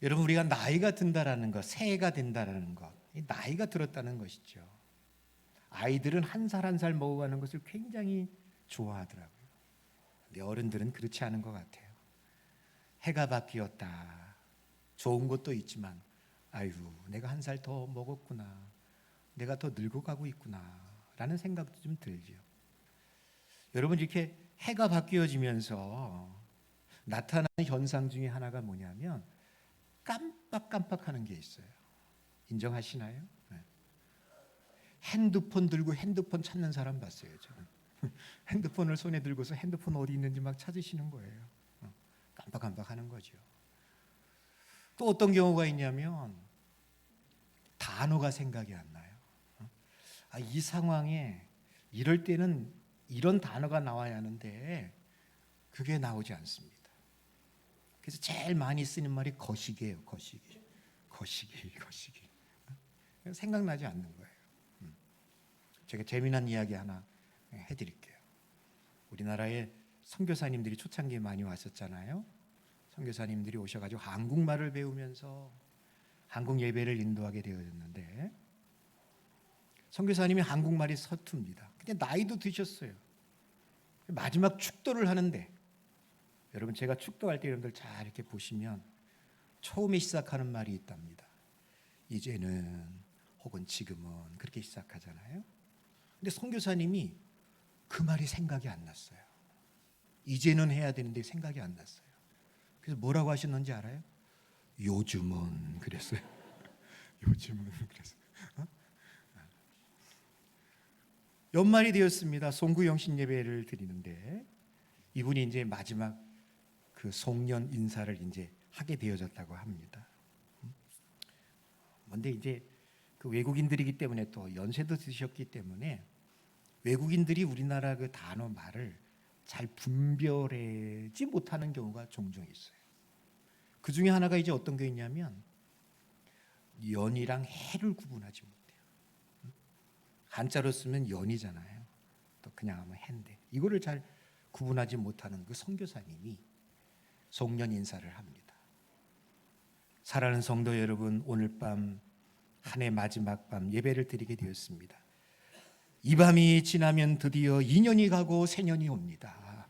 여러분, 우리가 나이가 든다라는 것, 새해가 된다라는 것, 이 나이가 들었다는 것이죠. 아이들은 한 살 한 살 먹어가는 것을 굉장히 좋아하더라고요. 근데 어른들은 그렇지 않은 것 같아요. 해가 바뀌었다. 좋은 것도 있지만, 아유, 내가 한 살 더 먹었구나. 내가 더 늙어가고 있구나. 라는 생각도 좀 들죠. 여러분, 이렇게 해가 바뀌어지면서 나타나는 현상 중에 하나가 뭐냐면 깜빡깜빡하는 게 있어요. 인정하시나요? 네. 핸드폰 들고 핸드폰 찾는 사람 봤어요, 저는. 핸드폰을 손에 들고서 핸드폰 어디 있는지 막 찾으시는 거예요. 깜빡깜빡하는 거죠. 또 어떤 경우가 있냐면 단어가 생각이 안 나요. 이 상황에 이럴 때는 이런 단어가 나와야 하는데 그게 나오지 않습니다. 그래서 제일 많이 쓰는 말이 거시기예요. 거시기. 생각나지 않는 거예요. 제가 재미난 이야기 하나 해드릴게요. 우리나라에 선교사님들이 초창기에 많이 왔었잖아요. 선교사님들이 오셔가지고 한국말을 배우면서 한국 예배를 인도하게 되어졌는데, 선교사님이 한국말이 서툽니다. 근데 나이도 드셨어요. 마지막 축도를 하는데, 여러분, 제가 축도할 때 여러분들 잘 이렇게 보시면 처음에 시작하는 말이 있답니다. 이제는 혹은 지금은, 그렇게 시작하잖아요. 근데 선교사님이 그 말이 생각이 안 났어요. 이제는 해야 되는데 생각이 안 났어요. 그래서 뭐라고 하셨는지 알아요? 요즘은 그랬어요. 요즘은 그랬어요. 연말이 되었습니다. 송구영신 예배를 드리는데 이분이 이제 마지막 그 송년 인사를 이제 하게 되어졌다고 합니다. 근데 이제 그 외국인들이기 때문에 또 연세도 드셨기 때문에 외국인들이 우리나라 그 단어 말을 잘 분별하지 못하는 경우가 종종 있어요. 그 중에 하나가 이제 어떤 게 있냐면 연이랑 해를 구분하지 못해요. 한자로 쓰면 연이잖아요. 또 그냥 하면 해인데 이거를 잘 구분하지 못하는 그 선교사님이 송년 인사를 합니다. 사랑하는 성도 여러분, 오늘 밤 한 해 마지막 밤 예배를 드리게 되었습니다. 이 밤이 지나면 드디어 2년이 가고 새년이 옵니다.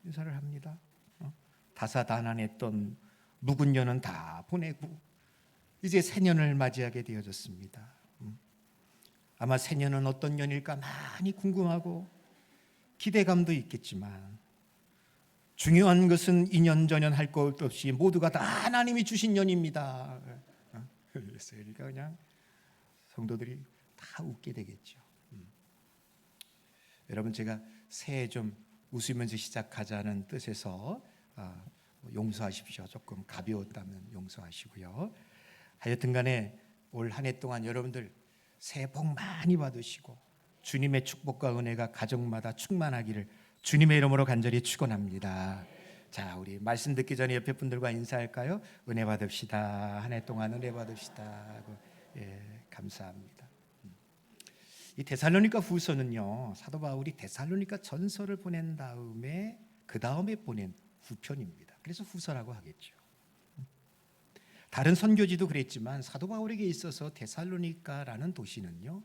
인사를 합니다. 다사다난했던 묵은 년은 다 보내고 이제 새년을 맞이하게 되어졌습니다. 아마 새년은 어떤 년일까 많이 궁금하고 기대감도 있겠지만 중요한 것은 2년 전년 할 것 없이 모두가 다 하나님이 주신 년입니다. 그러니까 그냥 성도들이 다 웃게 되겠죠. 여러분, 제가 새해 좀 웃으면서 시작하자는 뜻에서 용서하십시오. 조금 가벼웠다면 용서하시고요. 하여튼 간에 올 한 해 동안 여러분들 새해 복 많이 받으시고 주님의 축복과 은혜가 가정마다 충만하기를 주님의 이름으로 간절히 축원합니다. 자, 우리 말씀 듣기 전에 옆에 분들과 인사할까요? 은혜 받읍시다. 한 해 동안 은혜 받읍시다. 감사합니다. 이 데살로니가 후서는요, 사도 바울이 데살로니가 전서를 보낸 다음에 그 다음에 보낸 후편입니다. 그래서 후서라고 하겠죠. 다른 선교지도 그랬지만 사도 바울에게 있어서 데살로니가라는 도시는요,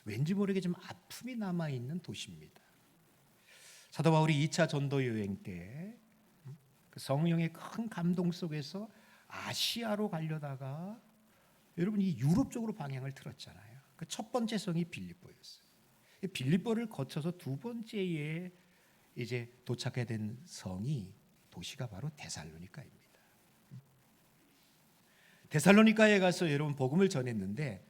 왠지 모르게 좀 아픔이 남아있는 도시입니다. 사도 바울이 2차 전도 여행 때 그 성령의 큰 감동 속에서 아시아로 가려다가 여러분 이 유럽 쪽으로 방향을 틀었잖아요. 그 첫 번째 성이 빌립보였어요. 빌립보를 거쳐서 두 번째에 이제 도착하게 된 성이 도시가 바로 데살로니가입니다. 데살로니가에 가서 여러분 복음을 전했는데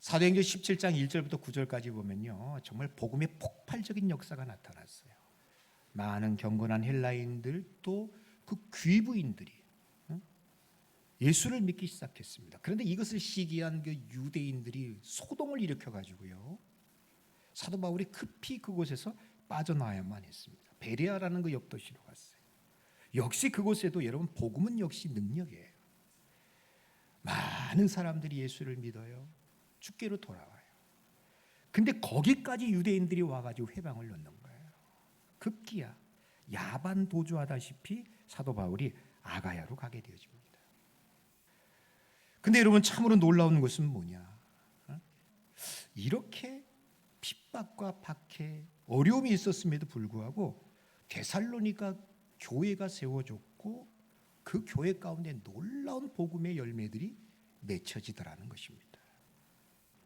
사도행전 17장 1절부터 9절까지 보면요, 정말 복음의 폭발적인 역사가 나타났어요. 많은 경건한 헬라인들 또 그 귀부인들이 예수를 믿기 시작했습니다. 그런데 이것을 시기한 그 유대인들이 소동을 일으켜 가지고요, 사도 바울이 급히 그곳에서 빠져나와야만 했습니다. 베레아라는 그 옆도시로 갔어요. 역시 그곳에도 여러분 복음은 역시 능력이에요. 많은 사람들이 예수를 믿어요. 주께로 돌아와요. 근데 거기까지 유대인들이 와가지고 회방을 넣는 거예요. 급기야 야반 도주하다시피 사도 바울이 아가야로 가게 되어집니다. 근데 여러분 참으로 놀라운 것은 뭐냐? 이렇게 핍박과 박해, 어려움이 있었음에도 불구하고 데살로니가 교회가 세워졌고 그 교회 가운데 놀라운 복음의 열매들이 맺혀지더라는 것입니다.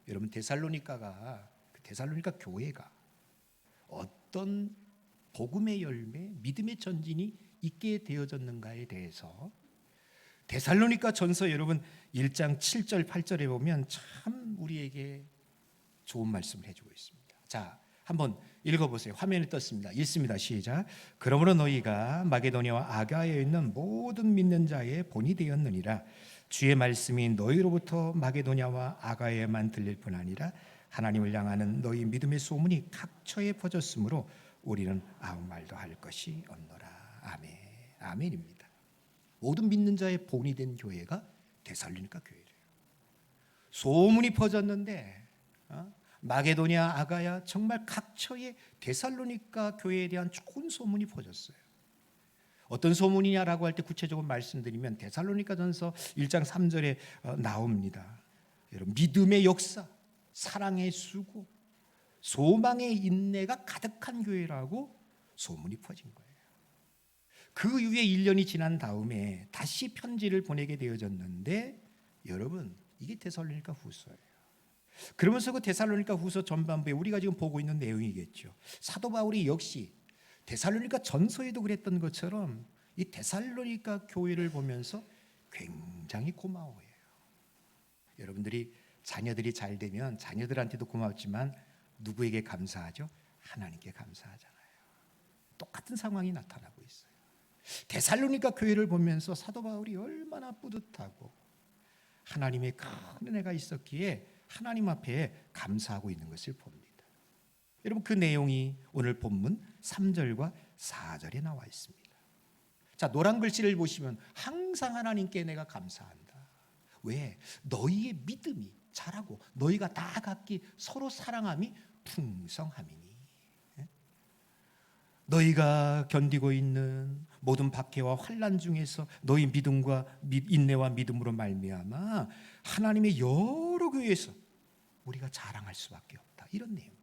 여러분 데살로니가 교회가 어떤 복음의 열매, 믿음의 전진이 있게 되어졌는가에 대해서 데살로니가 전서 여러분 1장 7절 8절에 보면 참 우리에게 좋은 말씀을 해주고 있습니다. 자, 한번 읽어보세요. 화면에 떴습니다. 읽습니다. 시작. 그러므로 너희가 마게도냐와 아가야에 있는 모든 믿는 자의 본이 되었느니라. 주의 말씀이 너희로부터 마게도냐와 아가야에만 들릴 뿐 아니라 하나님을 향하는 너희 믿음의 소문이 각처에 퍼졌으므로 우리는 아무 말도 할 것이 없노라. 아멘. 아멘입니다. 모든 믿는 자의 본이 된 교회가 데살로니가 교회래요. 소문이 퍼졌는데 마게도냐, 아가야 정말 각처에 데살로니가 교회에 대한 좋은 소문이 퍼졌어요. 어떤 소문이냐라고 할 때 구체적으로 말씀드리면 데살로니가전서 1장 3절에 나옵니다. 여러분 믿음의 역사, 사랑의 수고, 소망의 인내가 가득한 교회라고 소문이 퍼진 거예요. 그 이후에 1년이 지난 다음에 다시 편지를 보내게 되어졌는데 여러분 이게 데살로니가 후서예요. 그러면서 그 데살로니가 후서 전반부에 우리가 지금 보고 있는 내용이겠죠. 사도 바울이 역시 데살로니가 전서에도 그랬던 것처럼 이 데살로니가 교회를 보면서 굉장히 고마워해요. 여러분들이 자녀들이 잘 되면 자녀들한테도 고맙지만 누구에게 감사하죠? 하나님께 감사하잖아요. 똑같은 상황이 나타나고 있어요. 데살로니가 교회를 보면서 사도 바울이 얼마나 뿌듯하고 하나님의 큰 은혜가 있었기에 하나님 앞에 감사하고 있는 것을 봅니다. 여러분 그 내용이 오늘 본문 3절과 4절에 나와 있습니다. 자, 노란 글씨를 보시면 항상 하나님께 내가 감사한다. 왜? 너희의 믿음이 자라고 너희가 다 각기 서로 사랑함이 풍성함이니. 너희가 견디고 있는 모든 박해와 환난 중에서 너희 믿음과 인내와 믿음으로 말미암아 하나님의 여러 교회에서 우리가 자랑할 수밖에 없다. 이런 내용이에요.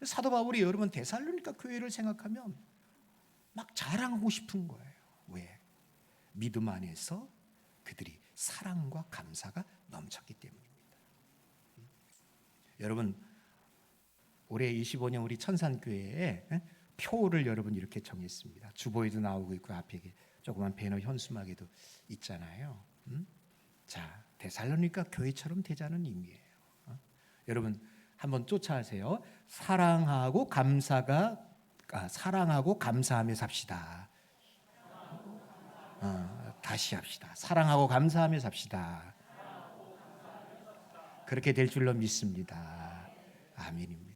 사도 바울이 여러분 데살로니가 교회를 생각하면 막 자랑하고 싶은 거예요. 왜? 믿음 안에서 그들이 사랑과 감사가 넘쳤기 때문입니다. 여러분 올해 25년 우리 천산교회에 표를 여러분 이렇게 정했습니다. 주보에도 나오고 있고 앞에 조그만 배너 현수막에도 있잖아요. 자, 데살로니가 교회처럼 되자는 의미예요. 여러분 한번 쫓아하세요. 사랑하고 감사하며 삽시다. 다시 합시다. 사랑하고 감사하며 삽시다. 그렇게 될 줄로 믿습니다. 아멘입니다.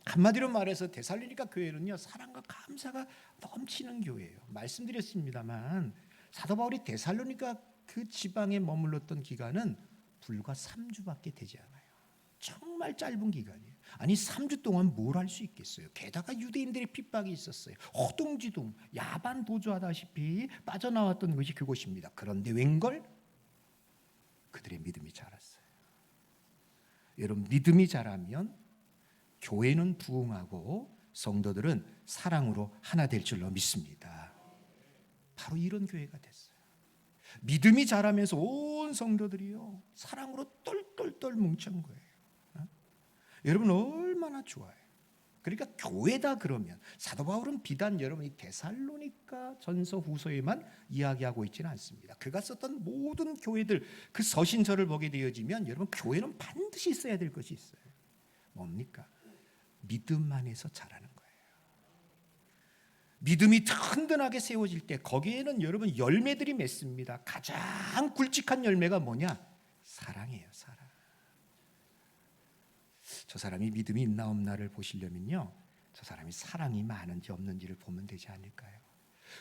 한마디로 말해서 데살로니가 교회는요 사랑과 감사가 넘치는 교회예요. 말씀드렸습니다만 사도 바울이 데살로니가 그 지방에 머물렀던 기간은 불과 3주밖에 되지 않아요. 정말 짧은 기간이에요. 아니 3주 동안 뭘 할 수 있겠어요. 게다가 유대인들의 핍박이 있었어요. 허둥지둥 야반 도주하다시피 빠져나왔던 것이 그곳입니다. 그런데 웬걸 그들의 믿음이 자랐어요. 여러분 믿음이 자라면 교회는 부흥하고 성도들은 사랑으로 하나 될 줄로 믿습니다. 바로 이런 교회가 됐어요. 믿음이 자라면서 온 성도들이요 사랑으로 똘똘똘 뭉친 거예요. 여러분 얼마나 좋아요. 그러니까 교회다 그러면 사도 바울은 비단 여러분 이 데살로니가 전서 후서에만 이야기하고 있지는 않습니다. 그가 썼던 모든 교회들 그 서신서를 보게 되어지면 여러분 교회는 반드시 있어야 될 것이 있어요. 뭡니까? 믿음 안에서 자라는 거예요. 믿음이 든든하게 세워질 때 거기에는 여러분 열매들이 맺습니다. 가장 굵직한 열매가 뭐냐? 사랑이에요. 사랑. 저 사람이 믿음이 있나 없나를 보시려면요 저 사람이 사랑이 많은지 없는지를 보면 되지 않을까요?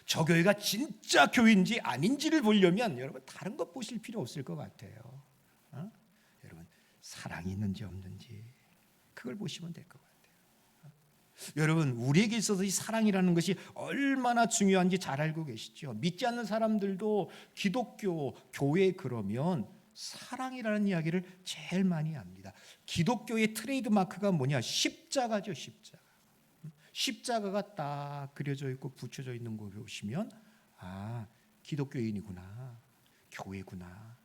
저 교회가 진짜 교회인지 아닌지를 보려면 여러분 다른 것 보실 필요 없을 것 같아요. 여러분 사랑이 있는지 없는지 그걸 보시면 될 것 같아요. 여러분, 우리에게 있어서 이 사랑이라는 것이 얼마나 중요한지 잘 알고 계시죠? 믿지 않는 사람들도 기독교, 교회 그러면 사랑이라는 이야기를 제일 많이 합니다. 기독교의 트레이드 마크가 뭐냐? 십자가죠, 십자가. 십자가가 딱 그려져 있고 붙여져 있는 걸 보시면 아, 기독교인이구나, 교회구나,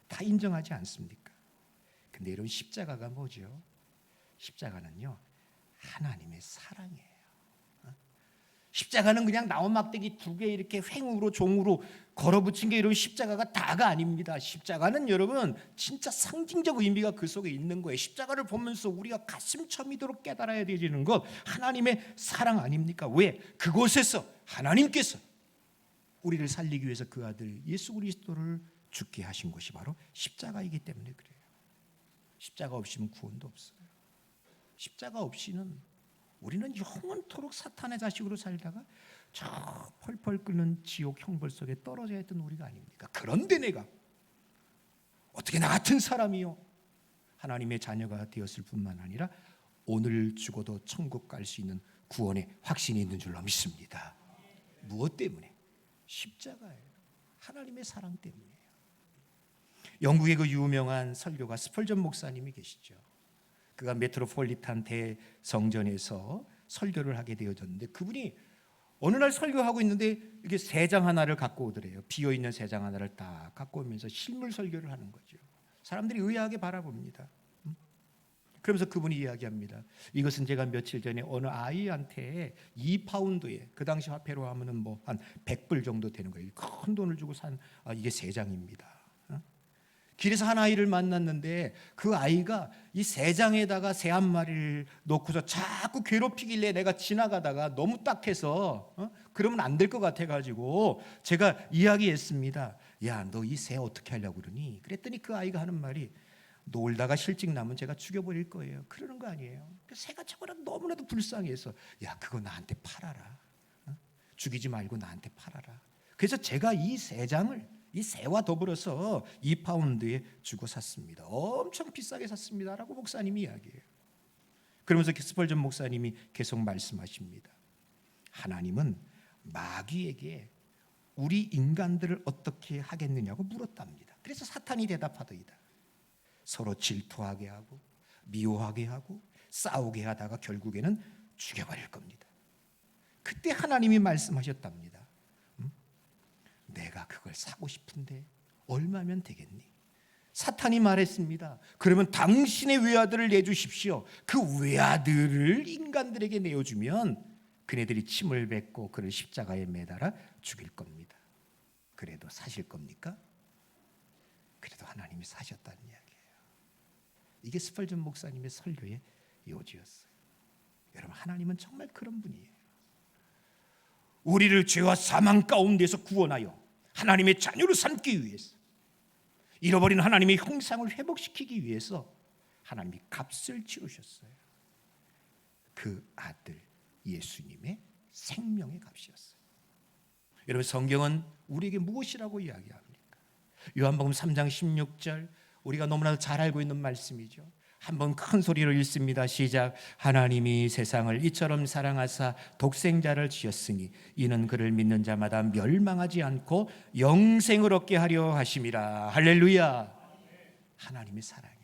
다 인정하지 않습니까? 근데 여러분, 십자가가 뭐죠? 십자가는요, 하나님의 사랑이에요. 십자가는 그냥 나무 막대기 2개 이렇게 횡으로 종으로 걸어붙인 게 여러분 십자가가 다가 아닙니다. 십자가는 여러분 진짜 상징적 의미가 그 속에 있는 거예요. 십자가를 보면서 우리가 가슴 처미도록 깨달아야 되는 것, 하나님의 사랑 아닙니까? 왜? 그곳에서 하나님께서 우리를 살리기 위해서 그 아들 예수 그리스도를 죽게 하신 것이 바로 십자가이기 때문에 그래요. 십자가 없이는 구원도 없어요. 십자가 없이는 우리는 영원토록 사탄의 자식으로 살다가 저 펄펄 끓는 지옥 형벌 속에 떨어져 있던 우리가 아닙니까? 그런데 내가 어떻게 나 같은 사람이요 하나님의 자녀가 되었을 뿐만 아니라 오늘 죽어도 천국 갈 수 있는 구원의 확신이 있는 줄로 믿습니다. 무엇 때문에? 십자가예요. 하나님의 사랑 때문이에요. 영국의 그 유명한 설교가 스펄전 목사님이 계시죠. 그가 메트로폴리탄 대성전에서 설교를 하게 되어졌는데, 그분이 어느 날 설교하고 있는데 이렇게 세 장 하나를 갖고 오더래요. 비어있는 세 장 하나를 딱 갖고 오면서 실물 설교를 하는 거죠. 사람들이 의아하게 바라봅니다. 그러면서 그분이 이야기합니다. 이것은 제가 며칠 전에 어느 아이한테 2파운드에, 그 당시 화폐로 하면은 뭐 한 100불 정도 되는 거예요. 큰 돈을 주고 산 이게 세 장입니다. 길에서 한 아이를 만났는데 그 아이가 이 세 장에다가 새 한 마리를 놓고서 자꾸 괴롭히길래 내가 지나가다가 너무 딱해서 그러면 안 될 것 같아가지고 제가 이야기했습니다. 야, 너 이 새 어떻게 하려고 그러니? 그랬더니 그 아이가 하는 말이, 놀다가 실직 나면 제가 죽여버릴 거예요. 그러는 거 아니에요. 새가 저거라 너무나도 불쌍해서, 야, 그거 나한테 팔아라. 죽이지 말고 나한테 팔아라. 그래서 제가 이 세 장을 이 새와 더불어서 2파운드에 주고 샀습니다. 엄청 비싸게 샀습니다라고 목사님이 이야기해요. 그러면서 스펄전 목사님이 계속 말씀하십니다. 하나님은 마귀에게 우리 인간들을 어떻게 하겠느냐고 물었답니다. 그래서 사탄이 대답하더이다. 서로 질투하게 하고 미워하게 하고 싸우게 하다가 결국에는 죽여버릴 겁니다. 그때 하나님이 말씀하셨답니다. 내가 그걸 사고 싶은데 얼마면 되겠니? 사탄이 말했습니다. 그러면 당신의 외아들을 내주십시오. 그 외아들을 인간들에게 내어주면 그네들이 침을 뱉고 그를 십자가에 매달아 죽일 겁니다. 그래도 사실 겁니까? 그래도 하나님이 사셨다는 이야기예요. 이게 스펄전 목사님의 설교의 요지였어요. 여러분, 하나님은 정말 그런 분이에요. 우리를 죄와 사망 가운데서 구원하여 하나님의 자녀로 삼기 위해서, 잃어버린 하나님의 형상을 회복시키기 위해서 하나님이 값을 치르셨어요. 그 아들 예수님의 생명의 값이었어요. 여러분, 성경은 우리에게 무엇이라고 이야기합니까? 요한복음 3장 16절, 우리가 너무나도 잘 알고 있는 말씀이죠. 한번 큰 소리로 읽습니다. 시작. 하나님이 세상을 이처럼 사랑하사 독생자를 주셨으니 이는 그를 믿는 자마다 멸망하지 않고 영생을 얻게 하려 하심이라. 할렐루야. 하나님의 사랑이에요.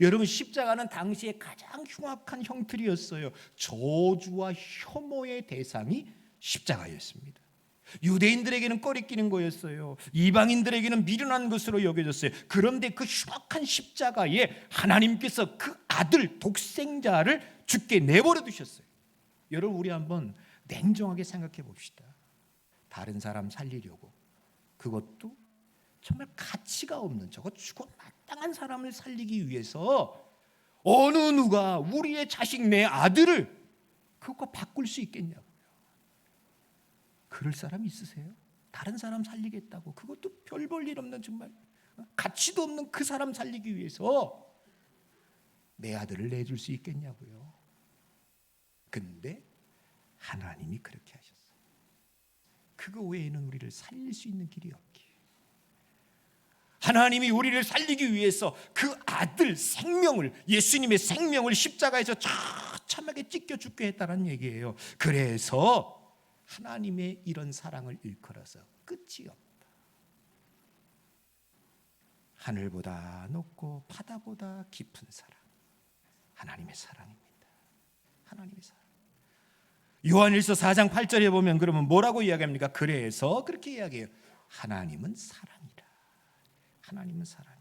여러분, 십자가는 당시에 가장 흉악한 형틀이었어요. 저주와 혐오의 대상이 십자가였습니다. 유대인들에게는 꺼리끼는 거였어요. 이방인들에게는 미련한 것으로 여겨졌어요. 그런데 그 흉악한 십자가에 하나님께서 그 아들 독생자를 죽게 내버려 두셨어요. 여러분, 우리 한번 냉정하게 생각해 봅시다. 다른 사람 살리려고, 그것도 정말 가치가 없는, 저거 죽어 마땅한 사람을 살리기 위해서 어느 누가 우리의 자식, 내 아들을 그것과 바꿀 수 있겠냐고요. 그럴 사람 있으세요? 다른 사람 살리겠다고, 그것도 별 볼 일 없는, 정말 가치도 없는 그 사람 살리기 위해서 내 아들을 내줄 수 있겠냐고요. 근데 하나님이 그렇게 하셨어요. 그거 외에는 우리를 살릴 수 있는 길이 없기에 하나님이 우리를 살리기 위해서 그 아들 생명을, 예수님의 생명을 십자가에서 저 처참하게 찢겨 죽게 했다는 얘기예요. 그래서 하나님의 이런 사랑을 일컬어서 끝이 없다. 하늘보다 높고 바다보다 깊은 사랑, 하나님의 사랑입니다. 하나님의 사랑. 요한일서 4장 8절에 보면 그러면 뭐라고 이야기합니까? 그래서 그렇게 이야기해요. 하나님은 사랑이라. 하나님은 사랑이라.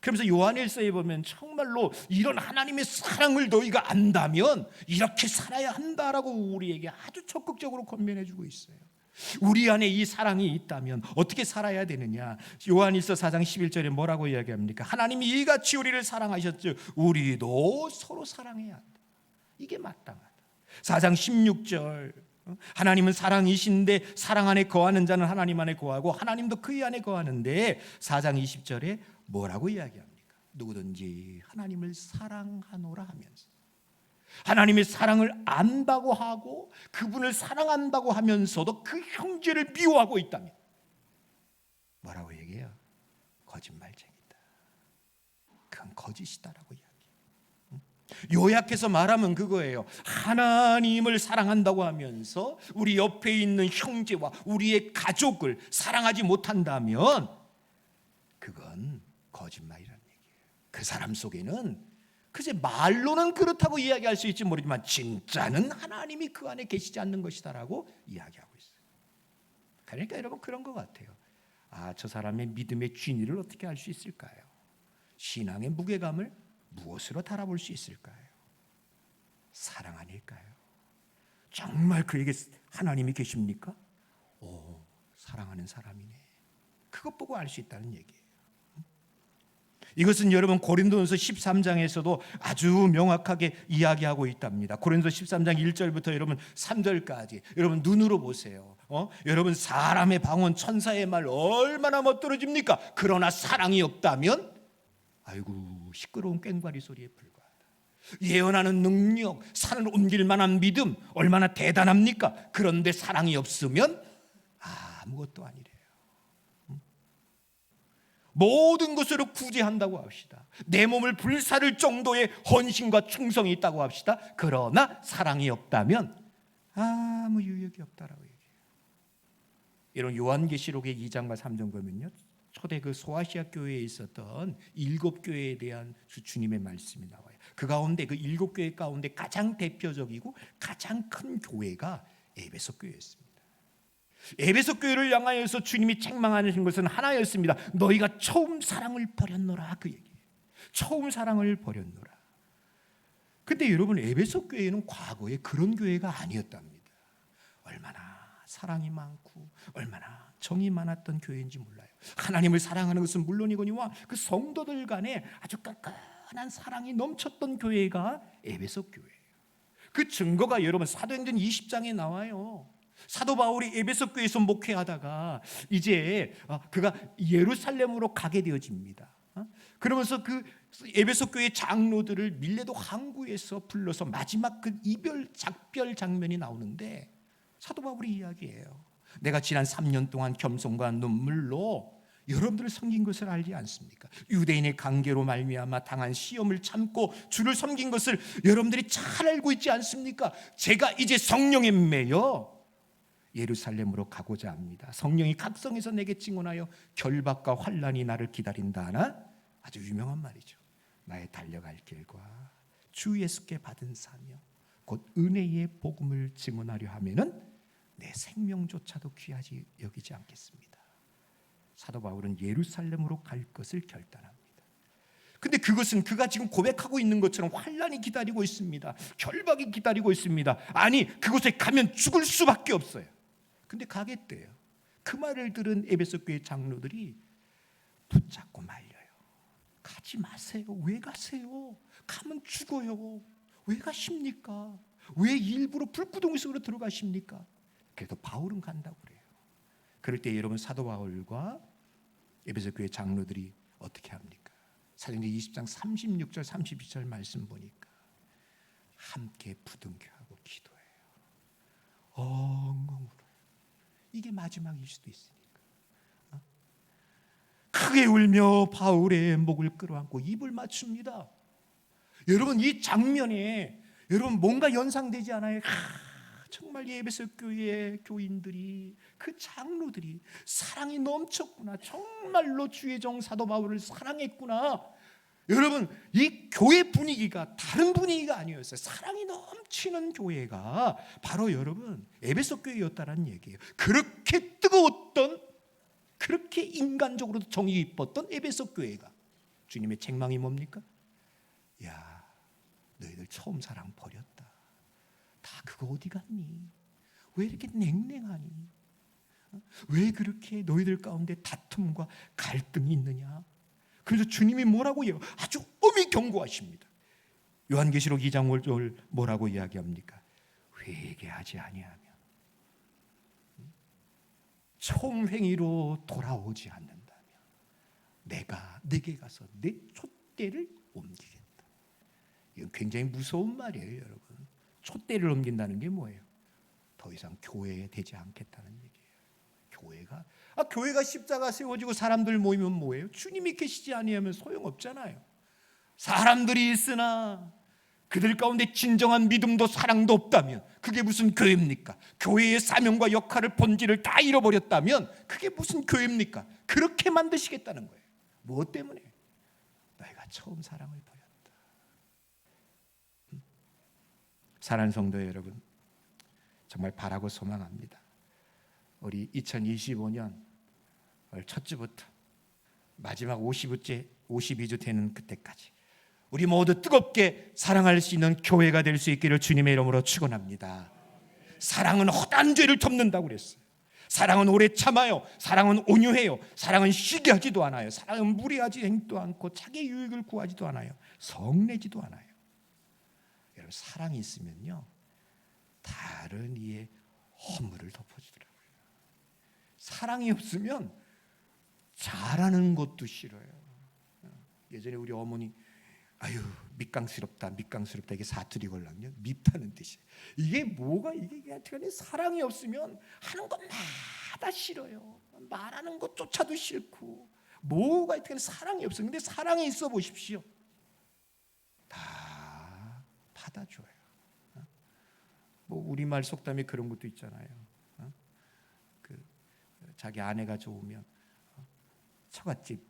그러면서 요한일서에 보면 정말로 이런 하나님의 사랑을 너희가 안다면 이렇게 살아야 한다라고 우리에게 아주 적극적으로 권면해 주고 있어요. 우리 안에 이 사랑이 있다면 어떻게 살아야 되느냐? 요한일서 4장 11절에 뭐라고 이야기합니까? 하나님이 이같이 우리를 사랑하셨죠. 우리도 서로 사랑해야 한다. 이게 마땅하다. 4장 16절 하나님은 사랑이신데 사랑 안에 거하는 자는 하나님 안에 거하고 하나님도 그의 안에 거하는데 4장 20절에 뭐라고 이야기합니까? 누구든지 하나님을 사랑하노라 하면서 하나님의 사랑을 안다고 하고 그분을 사랑한다고 하면서도 그 형제를 미워하고 있다면 뭐라고 얘기해요? 거짓말쟁이다. 그건 거짓이다라고 이야기해요. 요약해서 말하면 그거예요. 하나님을 사랑한다고 하면서 우리 옆에 있는 형제와 우리의 가족을 사랑하지 못한다면 그건 거짓말이라는 얘기예요. 그 사람 속에는 그제 말로는 그렇다고 이야기할 수 있지 모르지만 진짜는 하나님이 그 안에 계시지 않는 것이다라고 이야기하고 있어요. 그러니까 여러분 그런 것 같아요. 저 사람의 믿음의 진위를 어떻게 알 수 있을까요? 신앙의 무게감을 무엇으로 달아볼 수 있을까요? 사랑 아닐까요? 정말 그에게 하나님이 계십니까? 사랑하는 사람이네. 그것 보고 알 수 있다는 얘기예요. 이것은 여러분 고린도전서 13장에서도 아주 명확하게 이야기하고 있답니다. 고린도전서 13장 1절부터 여러분 3절까지 여러분 눈으로 보세요. 여러분 사람의 방언 천사의 말 얼마나 멋들어집니까? 그러나 사랑이 없다면 아이고 시끄러운 꽹과리 소리에 불과하다. 예언하는 능력, 산을 옮길 만한 믿음 얼마나 대단합니까? 그런데 사랑이 없으면 아무것도 아니래요. 모든 것으로 구제한다고 합시다. 내 몸을 불사를 정도의 헌신과 충성이 있다고 합시다. 그러나 사랑이 없다면 아무 유익이 없다라고 얘기해요. 이런 요한계시록의 2장과 3장 보면요, 초대 그 소아시아 교회에 있었던 7교회에 대한 주님의 말씀이 나와요. 그 가운데 그 7교회 가운데 가장 대표적이고 가장 큰 교회가 에베소 교회였습니다. 에베소 교회를 향하여서 주님이 책망하신 것은 하나였습니다. 너희가 처음 사랑을 버렸노라, 그 얘기예요. 처음 사랑을 버렸노라. 근데 여러분 에베소 교회는 과거에 그런 교회가 아니었답니다. 얼마나 사랑이 많고 얼마나 정이 많았던 교회인지 몰라요. 하나님을 사랑하는 것은 물론이거니와 그 성도들 간에 아주 끈끈한 사랑이 넘쳤던 교회가 에베소 교회예요. 그 증거가 여러분 사도행전 20장에 나와요. 사도 바울이 에베소 교회에서 목회하다가 이제 그가 예루살렘으로 가게 되어집니다. 그러면서 그 에베소 교회 장로들을 밀레도 항구에서 불러서 마지막 그 이별 작별 장면이 나오는데 사도 바울이 이야기해요. 내가 지난 3년 동안 겸손과 눈물로 여러분들을 섬긴 것을 알지 않습니까? 유대인의 관계로 말미암아 당한 시험을 참고 주를 섬긴 것을 여러분들이 잘 알고 있지 않습니까? 제가 이제 성령에 매여 예루살렘으로 가고자 합니다. 성령이 각성해서 내게 증언하여 결박과 환난이 나를 기다린다 하나 아주 유명한 말이죠. 나의 달려갈 길과 주 예수께 받은 사명 곧 은혜의 복음을 증언하려 하면은 내 생명조차도 귀하지 여기지 않겠습니다. 사도 바울은 예루살렘으로 갈 것을 결단합니다. 근데 그것은 그가 지금 고백하고 있는 것처럼 환난이 기다리고 있습니다. 결박이 기다리고 있습니다. 아니 그곳에 가면 죽을 수밖에 없어요. 근데 가겠대요. 그 말을 들은 에베소 교회 장로들이 붙잡고 말려요. 가지 마세요. 왜 가세요? 가면 죽어요. 왜 가십니까? 왜 일부러 불구덩이 속으로 들어가십니까? 그래도 바울은 간다고 그래요. 그럴 때 여러분 사도 바울과 에베소 교회 장로들이 어떻게 합니까? 사도행전 20장 36절 32절 말씀 보니까 함께 부둥켜하고 기도해요. 엉엉 울어요. 이게 마지막일 수도 있으니까. 크게 울며 바울의 목을 끌어안고 입을 맞춥니다. 여러분 이 장면에 여러분 뭔가 연상되지 않아요? 정말 예배소 교회 교인들이, 그 장로들이 사랑이 넘쳤구나. 정말로 주의 종 사도 바울을 사랑했구나. 여러분 이 교회 분위기가 다른 분위기가 아니었어요. 사랑이 넘치는 교회가 바로 여러분 에베소 교회였다는 얘기예요. 그렇게 뜨거웠던, 그렇게 인간적으로도 정이 깊었던 에베소 교회가 주님의 책망이 뭡니까? 야, 너희들 처음 사랑 버렸다. 다 그거 어디 갔니? 왜 이렇게 냉랭하니? 왜 그렇게 너희들 가운데 다툼과 갈등이 있느냐? 그래서 주님이 뭐라고 해요? 아주 엄히 경고하십니다. 요한계시록 2장 5절 뭐라고 이야기합니까? 회개하지 아니하면 처음 행위로 돌아오지 않는다면 내가 네게 가서 내 촛대를 옮기겠다. 이건 굉장히 무서운 말이에요, 여러분. 촛대를 옮긴다는 게 뭐예요? 더 이상 교회에 되지 않겠다는 얘기예요. 교회가 십자가 세워지고 사람들 모이면 뭐예요? 주님이 계시지 아니하면 소용없잖아요. 사람들이 있으나 그들 가운데 진정한 믿음도 사랑도 없다면 그게 무슨 교회입니까? 교회의 사명과 역할을 본질을 다 잃어버렸다면 그게 무슨 교회입니까? 그렇게 만드시겠다는 거예요. 무엇 때문에? 너희가 처음 사랑을 버렸다. 사랑하는 성도 여러분, 정말 바라고 소망합니다. 우리 2025년 첫 주부터 마지막 52주 되는 그때까지 우리 모두 뜨겁게 사랑할 수 있는 교회가 될 수 있기를 주님의 이름으로 축원합니다. 사랑은 헛된 죄를 덮는다고 그랬어요. 사랑은 오래 참아요. 사랑은 온유해요. 사랑은 시기하지도 않아요. 사랑은 무리하지도 않고 자기 유익을 구하지도 않아요. 성내지도 않아요. 여러분 사랑이 있으면요 다른 이의 허물을 덮어주더라고요. 사랑이 없으면 잘하는 것도 싫어요. 예전에 우리 어머니 아유 밑강스럽다 이게 사투리 걸랑요 밉다는 뜻이에요. 이게 뭐가 이게 어떻게 사랑이 없으면 하는 것마다 싫어요. 말하는 것조차도 싫고 뭐가 어떻게 사랑이 없어요. 근데 사랑이 있어 보십시오. 다 받아줘요. 뭐 우리말 속담에 그런 것도 있잖아요. 그 자기 아내가 좋으면 처갓집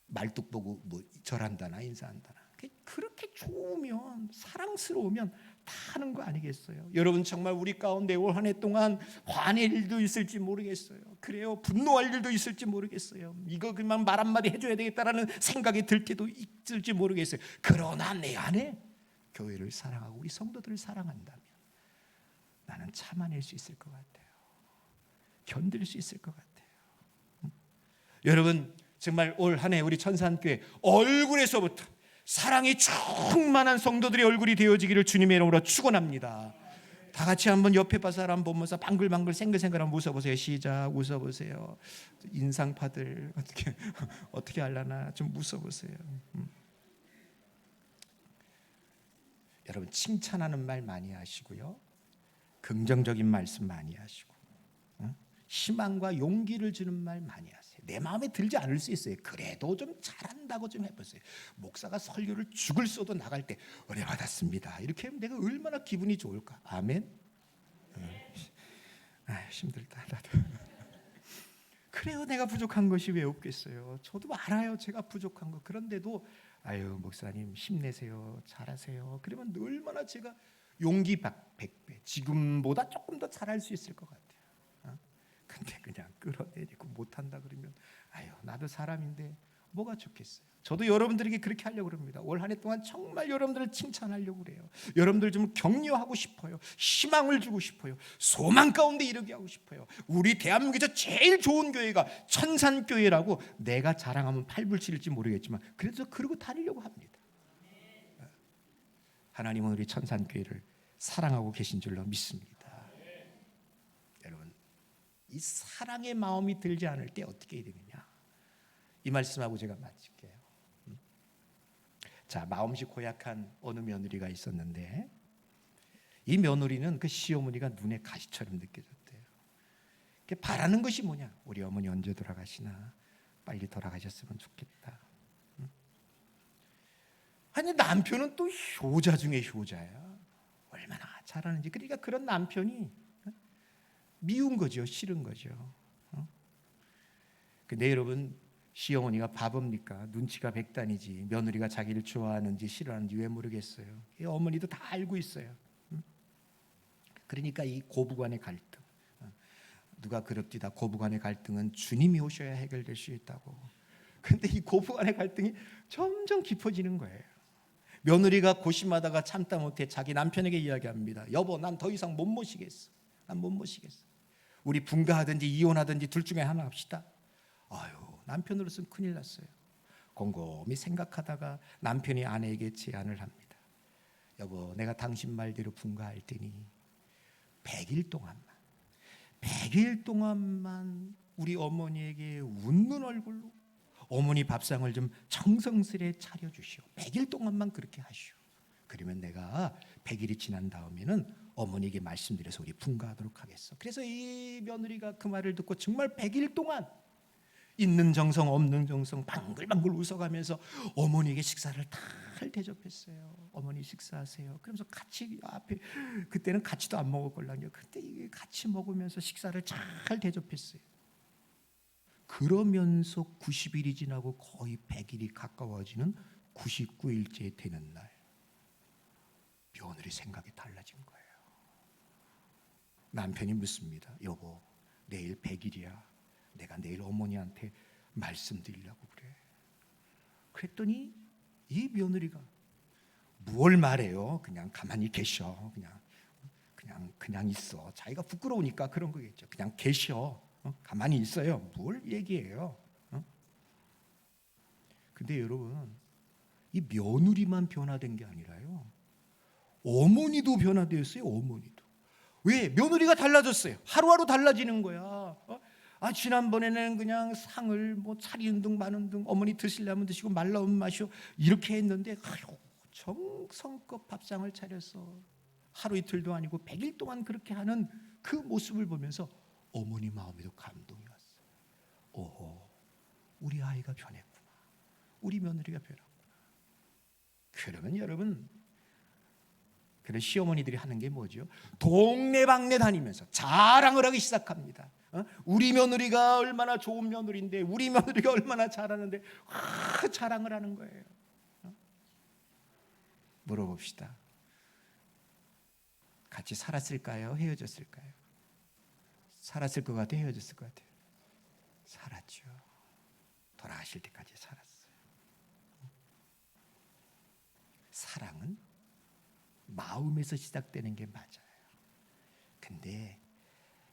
말뚝 보고 뭐 절한다나 인사한다나. 그렇게 좋으면 사랑스러우면 다 하는 거 아니겠어요? 여러분 정말 우리 가운데 올 한 해 동안 화낼 일도 있을지 모르겠어요. 그래요. 분노할 일도 있을지 모르겠어요. 이거 그만 말 한마디 해줘야 되겠다라는 생각이 들 때도 있을지 모르겠어요. 그러나 내 안에 교회를 사랑하고 우리 성도들을 사랑한다면 나는 참아낼 수 있을 것 같아요. 견딜 수 있을 것 같아요. 여러분 정말 올 한 해 우리 천산교회 얼굴에서부터 사랑이 충만한 성도들의 얼굴이 되어지기를 주님의 이름으로 축원합니다. 다 같이 한번 옆에 봐 사람 보면서 방글방글 생글생글 한번 웃어보세요. 시작. 웃어보세요. 인상파들 어떻게 하려나 좀 웃어보세요. 여러분 칭찬하는 말 많이 하시고요. 긍정적인 말씀 많이 하시고 희망과 용기를 주는 말 많이 하세요. 내 마음에 들지 않을 수 있어요. 그래도 좀 잘한다고 좀 해보세요. 목사가 설교를 죽을 써도 나갈 때 은혜 받았습니다. 이렇게 하면 내가 얼마나 기분이 좋을까. 아멘. 힘들다 나도. 그래요. 내가 부족한 것이 왜 없겠어요. 저도 알아요. 제가 부족한 거. 그런데도 아유 목사님 힘내세요. 잘하세요. 그러면 얼마나 제가 용기 100배 지금보다 조금 더 잘할 수 있을 것 같아요. 근데 그냥 끌어내리고 못한다 그러면 아유 나도 사람인데 뭐가 좋겠어요. 저도 여러분들에게 그렇게 하려고 합니다. 올 한 해 동안 정말 여러분들을 칭찬하려고 그래요. 여러분들 좀 격려하고 싶어요. 희망을 주고 싶어요. 소망 가운데 이르게 하고 싶어요. 우리 대한민국에서 제일 좋은 교회가 천산교회라고 내가 자랑하면 팔불치일지 모르겠지만 그래서 그러고 다니려고 합니다. 하나님은 우리 천산교회를 사랑하고 계신 줄로 믿습니다. 이 사랑의 마음이 들지 않을 때 어떻게 해야 되느냐? 이 말씀하고 제가 마칠게요. 자, 마음씨 고약한 어느 며느리가 있었는데 이 며느리는 그 시어머니가 눈에 가시처럼 느껴졌대요. 바라는 것이 뭐냐? 우리 어머니 언제 돌아가시나? 빨리 돌아가셨으면 좋겠다. 아니 남편은 또 효자 중에 효자야. 얼마나 잘하는지. 그러니까 그런 남편이 미운 거죠. 싫은 거죠. 근데 여러분, 시어머니가 바보입니까? 눈치가 백단이지. 며느리가 자기를 좋아하는지 싫어하는지 왜 모르겠어요. 어머니도 다 알고 있어요. 그러니까 이 고부간의 갈등, 누가 그럽디다 고부간의 갈등은 주님이 오셔야 해결될 수 있다고. 근데 이 고부간의 갈등이 점점 깊어지는 거예요. 며느리가 고심하다가 참다 못해 자기 남편에게 이야기합니다. 여보, 난 더 이상 못 모시겠어. 난 못 모시겠어. 우리 분가하든지 이혼하든지 둘 중에 하나 합시다. 아유, 남편으로서는 큰일 났어요. 곰곰이 생각하다가 남편이 아내에게 제안을 합니다. 여보, 내가 당신 말대로 분가할 테니 100일 동안만 우리 어머니에게 웃는 얼굴로 어머니 밥상을 좀 정성스레 차려주시오. 100일 동안만 그렇게 하시오. 그러면 내가 100일이 지난 다음에는 어머니에게 말씀드려서 우리 분가하도록 하겠어. 그래서 이 며느리가 그 말을 듣고 정말 100일 동안 있는 정성 없는 정성 방글방글 웃어가면서 어머니에게 식사를 잘 대접했어요. 어머니 식사하세요. 그러면서 같이 앞에, 그때는 같이도 안 먹을걸랑요. 그때 이게 같이 먹으면서 식사를 잘 대접했어요. 그러면서 90일이 지나고 거의 100일이 가까워지는 99일째 되는 날, 며느리 생각이 달라진 거예요. 남편이 묻습니다. 여보, 내일 100일이야. 내가 내일 어머니한테 말씀드리려고 그래. 그랬더니 이 며느리가 뭘 말해요? 그냥 가만히 계셔. 그냥 있어. 자기가 부끄러우니까 그런 거겠죠. 그냥 계셔. 가만히 있어요. 뭘 얘기해요? 근데 여러분, 이 며느리만 변화된 게 아니라요, 어머니도 변화되었어요. 어머니도. 왜? 며느리가 달라졌어요. 하루하루 달라지는 거야. 지난번에는 그냥 상을 차리는 등 마는 등 어머니 드시려면 드시고 말라면 마시오 이렇게 했는데, 정성껏 밥상을 차려서 하루 이틀도 아니고 100일 동안 그렇게 하는 그 모습을 보면서 어머니 마음에도 감동이 왔어요. 오호, 우리 아이가 변했구나. 우리 며느리가 변했구나. 그러면 여러분, 그런 시어머니들이 하는 게 뭐죠? 동네방네 다니면서 자랑을 하기 시작합니다. 우리 며느리가 얼마나 좋은 며느리인데, 우리 며느리가 얼마나 잘하는데, 자랑을 하는 거예요. 물어봅시다. 같이 살았을까요? 헤어졌을까요? 살았을 것 같아요? 헤어졌을 것 같아요? 살았죠. 돌아가실 때까지 살았어요. 사랑은 마음에서 시작되는 게 맞아요. 근데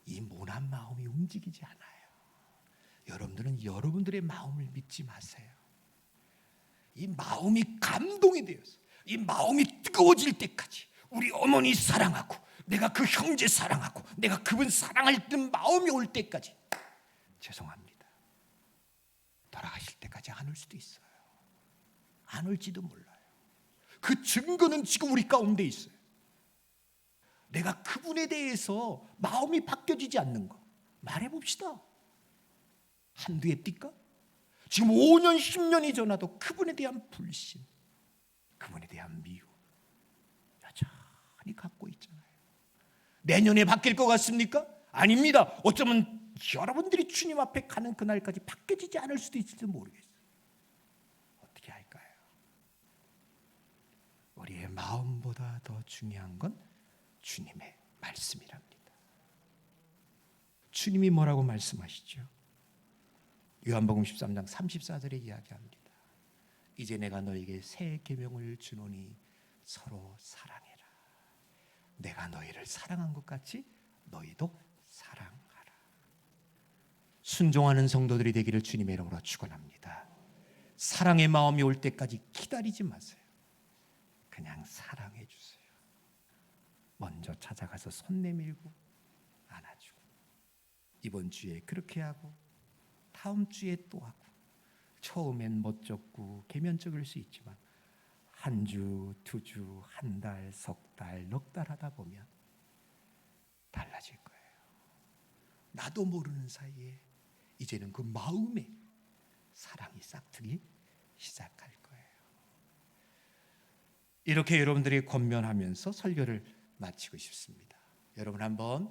이 모난 마음이 움직이지 않아요. 여러분들은 여러분들의 마음을 믿지 마세요. 이 마음이 감동이 되어서, 이 마음이 뜨거워질 때까지 우리 어머니 사랑하고, 내가 그 형제 사랑하고, 내가 그분 사랑할 듯 마음이 올 때까지, 죄송합니다, 돌아가실 때까지 안 올 수도 있어요. 안 올지도 몰라요. 그 증거는 지금 우리 가운데 있어요. 내가 그분에 대해서 마음이 바뀌어지지 않는 거 말해봅시다. 한두 해 띠까? 지금 5년 10년이 지나도 그분에 대한 불신, 그분에 대한 미움 여전히 갖고 있잖아요. 내년에 바뀔 것 같습니까? 아닙니다. 어쩌면 여러분들이 주님 앞에 가는 그날까지 바뀌어지지 않을 수도 있을지 모르겠어요. 어떻게 할까요? 우리의 마음보다 더 중요한 건 주님의 말씀이랍니다. 주님이 뭐라고 말씀하시죠? 요한복음 13장 34절에 이야기합니다. 이제 내가 너에게 새 계명을 주노니 서로 사랑해라. 내가 너희를 사랑한 것 같이 너희도 사랑하라. 순종하는 성도들이 되기를 주님의 이름으로 축원합니다. 사랑의 마음이 올 때까지 기다리지 마세요. 그냥 사랑해 주세요. 먼저 찾아가서 손 내밀고 안아주고, 이번 주에 그렇게 하고 다음 주에 또 하고, 처음엔 멋쩍고 계면적일 수 있지만 한 주, 두 주, 한 달, 석 달, 넉 달 하다 보면 달라질 거예요. 나도 모르는 사이에 이제는 그 마음에 사랑이 싹트기 시작할 거예요. 이렇게 여러분들이 권면하면서 설교를 마치고 싶습니다. 여러분 한번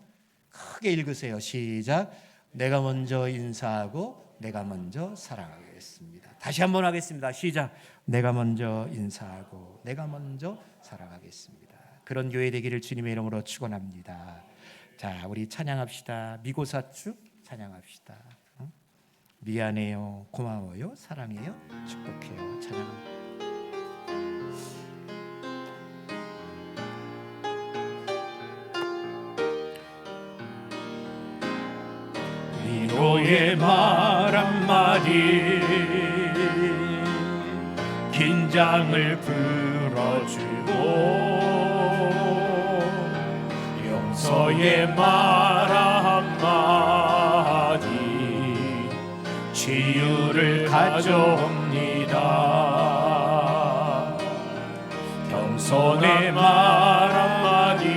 크게 읽으세요. 시작. 내가 먼저 인사하고 내가 먼저 사랑하겠습니다. 다시 한번 하겠습니다. 시작. 내가 먼저 인사하고 내가 먼저 사랑하겠습니다. 그런 교회 되기를 주님의 이름으로 축원합니다. 자, 우리 찬양합시다. 미고사축 찬양합시다. 미안해요, 고마워요, 사랑해요, 축복해요. 찬양합니다. 위로의 말 한마디 긴장을 풀어주고 용서의 말 한마디 치유를 가져옵니다. 겸손의 말 한마디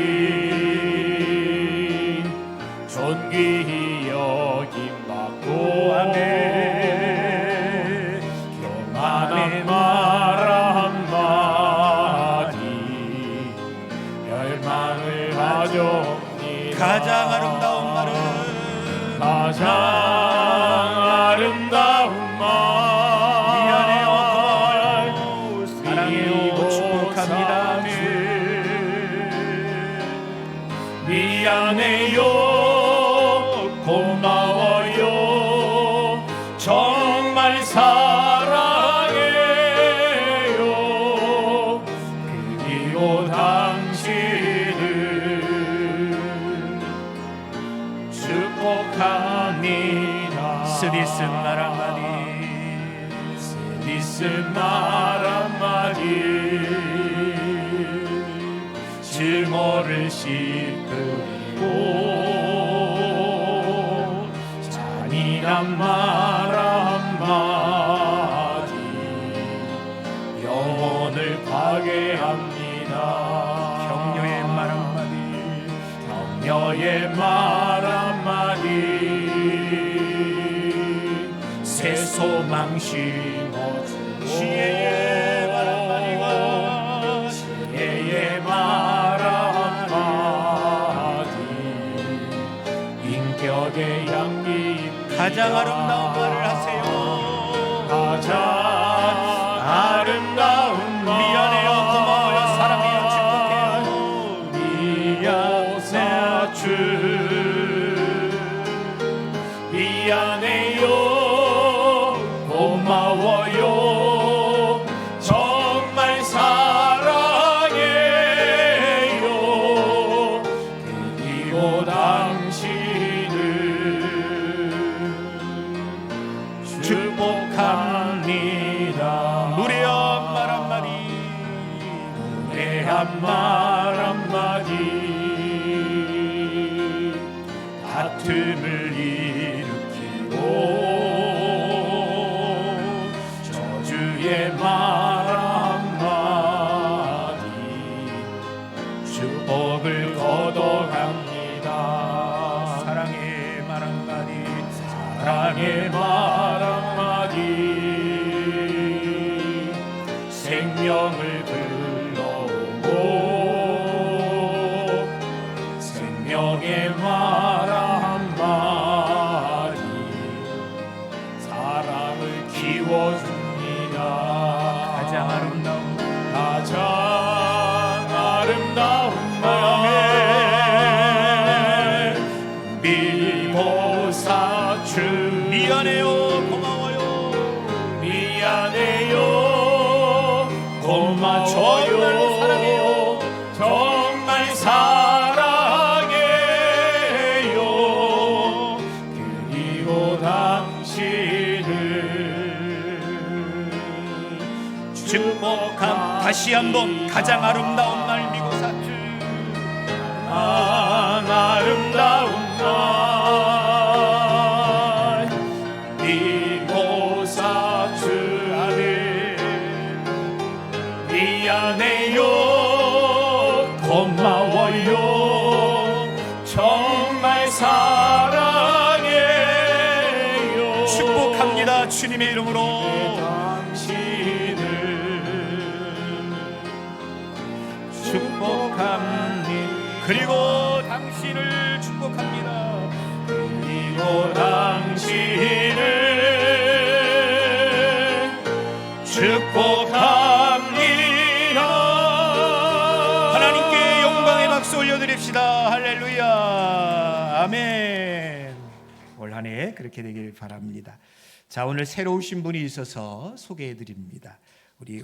존귀히 여김받고 아멘. 교만의 말 한마디 멸망을 가져옵니다. 가장 아름다운 말은 가장 아름다운 말 미안해요, 사랑해요, 축복합니다. 미안해요, 고마워요, 정말 사랑해요. 그리고 당신을 축복합니다. 쓰디쓴 말 한마디, 쓰디쓴 말 한마디 증오를 씻으리고 잔인한 말 한마디 영혼을 파괴합니다. 격려의 말 한마디, 격려의 말 한마디 새 소망 심어주고 지혜의 말 한마디가 지혜의 말 한마디 인격의 향기 가장 아름다운 말을 하세요. 가장 아름다운 말 미안해요, 고마워요, 사랑해요, 축복해요. 미안해요, 고마워요, 정말 사랑해요. 그리고 당신을 축복합니다. 무례한 말 한마디, 무례한 말 한마디 다툼을 일으키고 저주의 말 한마디 축복을 거둬갑니다. 사랑의 말 한마디, 사랑의 말 한마디 생명을 불러오고 생명의 말 한마디 사랑을 키워줍니다. 가장 아름다운 가장 아름다운 말 미보사추 미안해요, 고마워요, 미안해요, 정말 고마워요, 사랑해요. 정말 사랑해요. 그리고 당신을 축복함. 다시 한번 가장 아름다운 말 미고사주, 아름다운 말 미고사추 미안해요, 고마워요, 정말 사랑해요. 축복합니다. 주님의 이름으로 당신을 당신을 축복합니다. 하나님께 영광의 박수 올려드립시다. 할렐루야. 아멘. 올 한 해 그렇게 되길 바랍니다. 자, 오늘 새로 오신 분이 있어서 소개해 드립니다. 우리